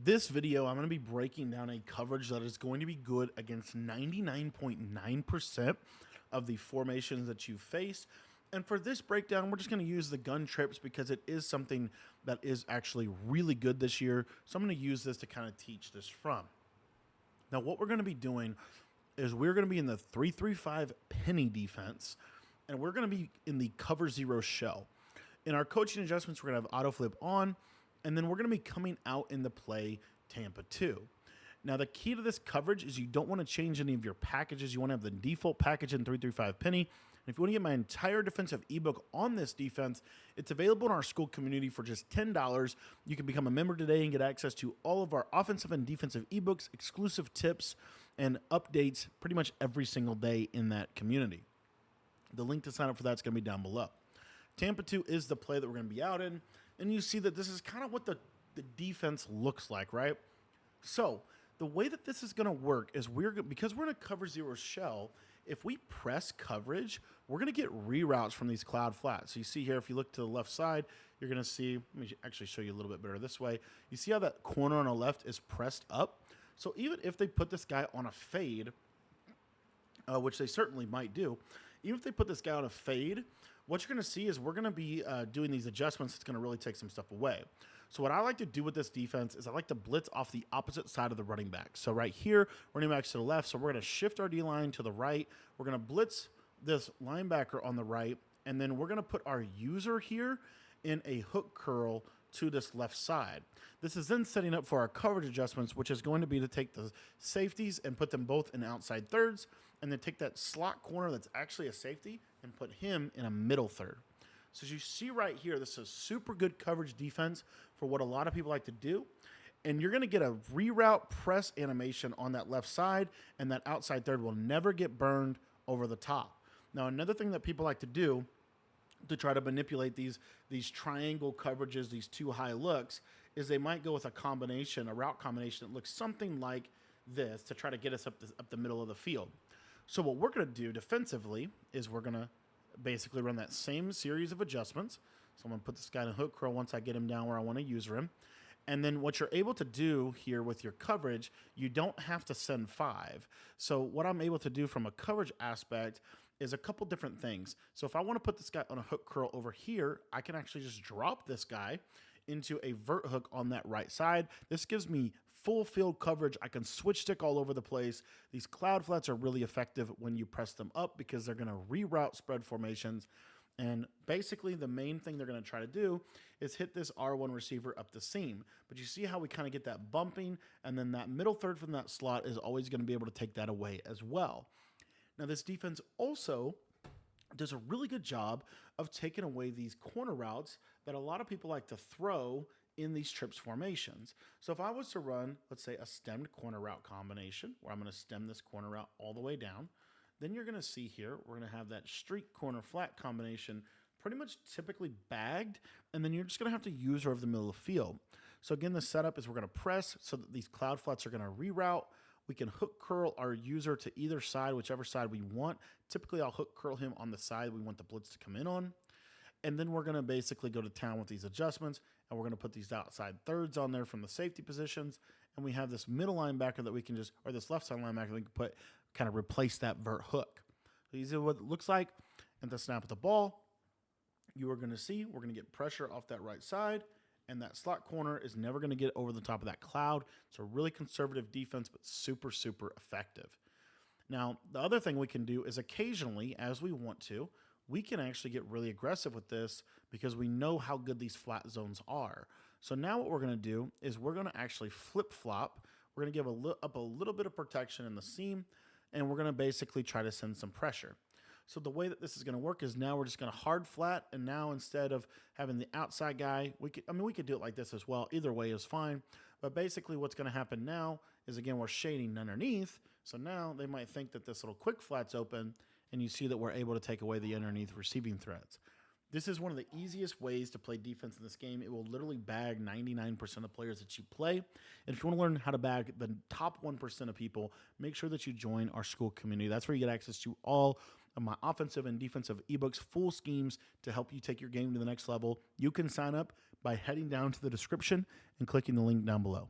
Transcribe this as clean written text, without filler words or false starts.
This video, I'm going to be breaking down a coverage that is going to be good against 99.9% of the formations that you face. And for this breakdown, we're just going to use the gun trips because it is something that is actually really good this year. So I'm going to use this to kind of teach this from. Now, what we're going to be doing is we're going to be in the 3-3-5 penny defense, and we're going to be in the cover zero shell. In our coaching adjustments, we're going to have auto flip on, and then we're going to be coming out in the play Tampa 2. Now, the key to this coverage is you don't want to change any of your packages. You want to have the default package in 3-3-5 penny. And if you want to get my entire defensive ebook on this defense, it's available in our school community for just $10. You can become a member today and get access to all of our offensive and defensive ebooks, exclusive tips, and updates pretty much every single day in that community. The link to sign up for that is going to be down below. Tampa 2 is the play that we're going to be out in. And you see that this is kind of what the defense looks like, right? So the way that this is going to work is because we're in a cover zero shell, if we press coverage, we're going to get reroutes from these cloud flats. So you see here, if you look to the left side, you're going to see, let me actually show you a little bit better this way. You see how that corner on the left is pressed up? So even if they put this guy on a fade, which they certainly might do, even if they put this guy on a fade, what you're going to see is we're going to be doing these adjustments. It's going to really take some stuff away. So what I like to do with this defense is I like to blitz off the opposite side of the running back. So right here, running back's to the left. So we're going to shift our D-line to the right. We're going to blitz this linebacker on the right. And then we're going to put our user here in a hook curl to this left side. This is then setting up for our coverage adjustments, which is going to be to take the safeties and put them both in outside thirds, and then take that slot corner that's actually a safety and put him in a middle third. So as you see right here, this is super good coverage defense for what a lot of people like to do. And you're going to get a reroute press animation on that left side, and that outside third will never get burned over the top. Now, another thing that people like to do to try to manipulate these triangle coverages, these two high looks, is they might go with a route combination that looks something like this to try to get us up the middle of the field. So what we're going to do defensively is we're going to basically run that same series of adjustments. So I'm going to put this guy in a hook curl once I get him down where I want to user him. And then what you're able to do here with your coverage, you don't have to send 5. So what I'm able to do from a coverage aspect is a couple different things. So if I want to put this guy on a hook curl over here, I can actually just drop this guy into a vert hook on that right side. This gives me full field coverage. I can switch stick all over the place. These cloud flats are really effective when you press them up because they're going to reroute spread formations. And basically the main thing they're going to try to do is hit this R1 receiver up the seam. But you see how we kind of get that bumping, and then that middle third from that slot is always going to be able to take that away as well. Now this defense also does a really good job of taking away these corner routes that a lot of people like to throw in these trips formations. So if I was to run, let's say, a stemmed corner route combination, where I'm going to stem this corner route all the way down, then you're going to see here, we're going to have that streak corner flat combination pretty much typically bagged, and then you're just going to have to use her over the middle of the field. So again, the setup is we're going to press so that these cloud flats are going to reroute. We can hook curl our user to either side, whichever side we want. Typically, I'll hook curl him on the side we want the blitz to come in on. And then we're going to basically go to town with these adjustments, and we're going to put these outside thirds on there from the safety positions. And we have this middle linebacker that we can just, or this left side linebacker that we can put, kind of replace that vert hook. So these are what it looks like. And the snap of the ball, you are going to see, we're going to get pressure off that right side, and that slot corner is never going to get over the top of that cloud. It's a really conservative defense, but super, super effective. Now, the other thing we can do is occasionally, as we want to, we can actually get really aggressive with this because we know how good these flat zones are. So now what we're going to do is we're going to actually flip-flop. We're going to give up a little bit of protection in the seam, and we're going to basically try to send some pressure. So the way that this is going to work is now we're just going to hard flat, and now instead of having the outside guy, we could do it like this as well. Either way is fine. But basically what's going to happen now is, again, we're shading underneath. So now they might think that this little quick flat's open, and you see that we're able to take away the underneath receiving threats. This is one of the easiest ways to play defense in this game. It will literally bag 99% of players that you play. And if you want to learn how to bag the top 1% of people, make sure that you join our school community. That's where you get access to all of my offensive and defensive ebooks, full schemes to help you take your game to the next level. You can sign up by heading down to the description and clicking the link down below.